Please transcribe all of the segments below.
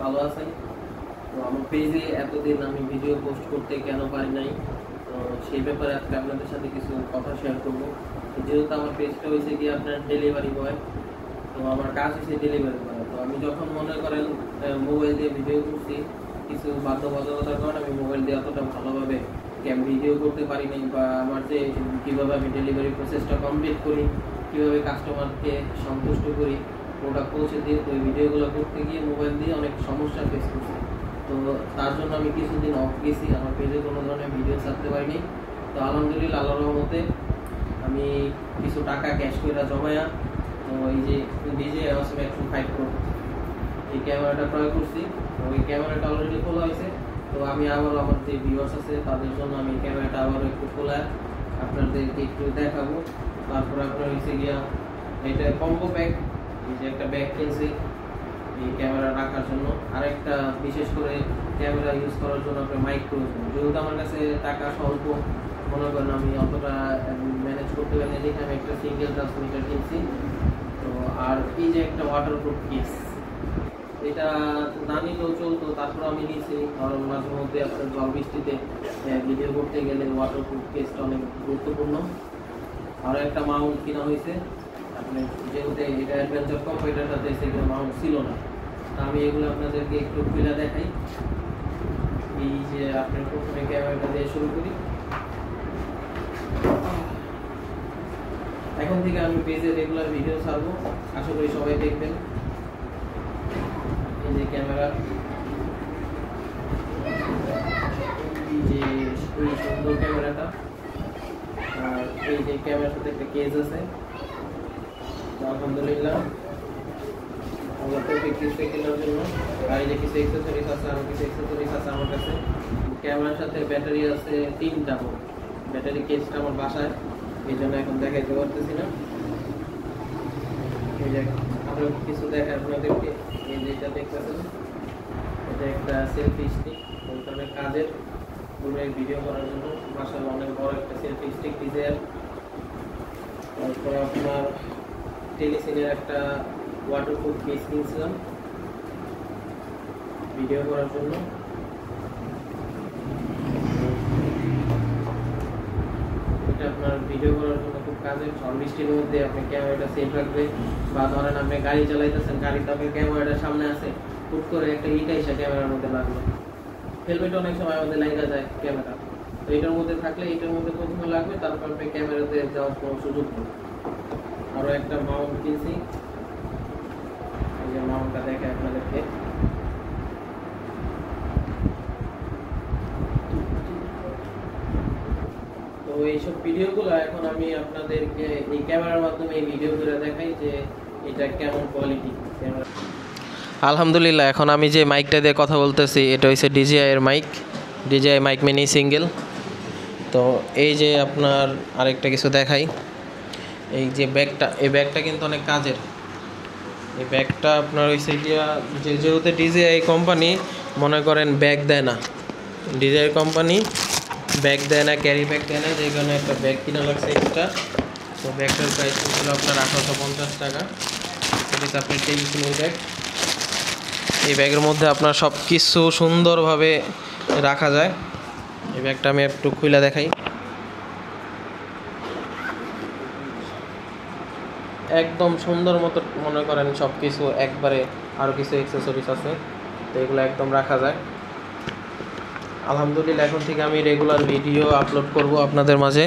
ভালো আছেন। তো আমার পেজে এতদিন আমি ভিডিও পোস্ট করতে কেন পারি নাই, তো সেই ব্যাপারে আজকে আপনাদের সাথে কিছু কথা শেয়ার করবো। যেহেতু আমার পেজটা হয়েছে কি আপনার ডেলিভারি বয়, তো আমার কাজ হচ্ছে ডেলিভারি করা। তো আমি যখন মনে করেন মোবাইল দিয়ে ভিডিও করছি, কিছু বাধ্যবাধকতার কারণে আমি মোবাইল দিয়ে অতটা ভালোভাবে ভিডিও করতে পারি নাই, বা আমার যে কীভাবে আমি ডেলিভারি প্রসেসটা কমপ্লিট করি, কীভাবে কাস্টমারকে সন্তুষ্ট করি, প্রোডাক্ট পৌঁছে দিয়ে, তো এই ভিডিওগুলো করতে গিয়ে মোবাইল দিয়ে অনেক সমস্যা ফেস করছি। তো তার জন্য আমি কিছুদিন অফ গেছি, আমার পেজে কোনো ধরনের ভিডিও ছাড়তে পারিনি। তো আলহামদুলিল্লাহ আল্লাহর রহমতে আমি কিছু টাকা ক্যাশ করে জমায়া, তো এই যে ডিজে অ্যাওয়াসম অ্যাকশন 5 Pro এই ক্যামেরাটা ক্রয় করছি। তো ওই ক্যামেরাটা অলরেডি খোলা হয়েছে। তো আমি আবার আমার যে ভিউয়ার্স আছে তাদের জন্য আমি ক্যামেরাটা আবার একটু খোলা আপনাদেরকে একটু দেখাবো। তারপরে আপনার হয়েছে গিয়া এটা কম্বো ব্যাগ, এই যে একটা ব্যাগ কিনছি এই ক্যামেরা রাখার জন্য। আরেকটা বিশেষ করে ক্যামেরা ইউজ করার জন্য আপনার মাইক প্রয়োজন। যেহেতু আমার কাছে টাকা স্বল্প, মনে করেন আমি অতটা ম্যানেজ করতে পারি না, দেখে আমি একটা সিঙ্গেল ট্রান্সমিটার কিনছি। তো আর এই যে একটা ওয়াটারপ্রুফ কেস, এটা না নিলেও চলতো, তারপর আমি নিয়েছি। কারণ মাঝে মধ্যে আপনার জল বৃষ্টিতে ভিডিও করতে গেলে ওয়াটারপ্রুফ কেসটা অনেক গুরুত্বপূর্ণ। আরও একটা মাউন্ট কেনা হয়েছে। আপনি যেহেতু এটা অ্যাডভেঞ্চার কম্পিউটার সাথে সেগুলো মাউন্ট ছিল না, আমি এগুলো আপনাদেরকে একটু খুলে দেখাই। এই যে আপনার প্রথমে ক্যামেরাটা দিয়ে শুরু করি। এখন থেকে আমি পেজে রেগুলার ভিডিও ছাড়বো, আশা করি সবাই দেখবেন। এই যে ক্যামেরা, এই যে এই সুন্দর ক্যামেরাটা, আর এই যে ক্যামেরার সাথে একটা কেস আছে। আলহামদুলিল্লাহ আল্লাহ তৌফিক দিয়েছে কেনার জন্য। আর এই যে কিছু অ্যাক্সেসরিজ আছে, আরও কিছু অ্যাক্সেসরিজ আছে আমার কাছে। ক্যামেরার সাথে ব্যাটারি আছে 3টা। ব্যাটারি কেসটা আমার বাসায়, এই জন্য এখন দেখাইতে পারতেছি না। এই যে আরও কিছু দেখায় আপনাদেরকে। এই যে এটা দেখতেছেন, এটা একটা সেলফি স্টিক, ওইখানে কাজের দূরের ভিডিও করার জন্য মাশাআল্লাহ অনেক বড় একটা সেলফি স্টিক ডিজাইন। তারপর আপনার টেলিসিনের একটা ওয়াটারপ্রুফ কেস কিনছিলাম ভিডিও করার জন্য। এটা আপনার ভিডিও করার জন্য খুব কাজের। ঝড় বৃষ্টির মধ্যে আপনি ক্যামেরাটা সেফ রাখবে, বা ধরেন আপনি গাড়ি চালাইতেছেন, গাড়িতে আপনার ক্যামেরাটা সামনে আছে, হুট করে একটা ইটা এসে ক্যামেরার মধ্যে লাগলো। হেলমেট অনেক সময় আমাদের লাগা যায় ক্যামেরা, তো এটার মধ্যে থাকলে এটার মধ্যে প্রথমে লাগবে, তারপর আপনি ক্যামেরাতে যাওয়ার কোনো সুযোগ নেই। আরও একটা মাউন্ট কিনছি, এই যে মাউন্টটা দেখে আপনাদেরকে। তো এইসব ভিডিওগুলো এখন আমি আপনাদেরকে এই ক্যামেরার মাধ্যমে এই ভিডিও করে দেখাই যে এটা কেমন কোয়ালিটি ক্যামেরা। আলহামদুলিল্লাহ এখন আমি যে মাইকটা দিয়ে কথা বলতেছি এটা হচ্ছে DJI এর mic, DJI mic mini single. তো এই যে আপনার আরেকটা কিছু দেখাই, এই যে ব্যাগটা, এই ব্যাগটা কিন্তু অনেক কাজের। এই ব্যাগটা আপনার হয়েছে গিয়া যেহেতু DJI কোম্পানি মনে করেন ব্যাগ দেয় না, DJI কোম্পানি ব্যাগ দেয় না, ক্যারি ব্যাগ দেয় না, যেই কারণে একটা ব্যাগ কিনা লাগছে এক্সট্রা। তো ব্যাগটার প্রাইস ছিল আপনার 1850 টাকা। এটা আপনার টেলিফোনের ব্যাগ। এই ব্যাগের মধ্যে আপনার সব কিছু সুন্দরভাবে রাখা যায়। এই ব্যাগটা আমি একটু খুলে দেখাই। একদম সুন্দর মতো মনে করেন সব কিছু একবারে। আরও কিছু অ্যাক্সেসরিজ আছে, তো এগুলো একদম রাখা যায়। আলহামদুলিল্লাহ এখন থেকে আমি রেগুলার ভিডিও আপলোড করব আপনাদের মাঝে।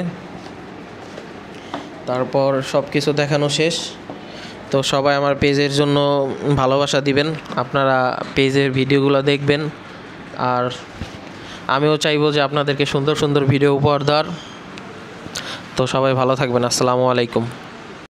তারপর সব কিছু দেখানো শেষ। তো সবাই আমার পেজের জন্য ভালোবাসা দিবেন, আপনারা পেজের ভিডিওগুলো দেখবেন। আর আমিও চাইবো যে আপনাদেরকে সুন্দর সুন্দর ভিডিও উপহার দেওয়ার। তো সবাই ভালো থাকবেন। আসসালামু আলাইকুম।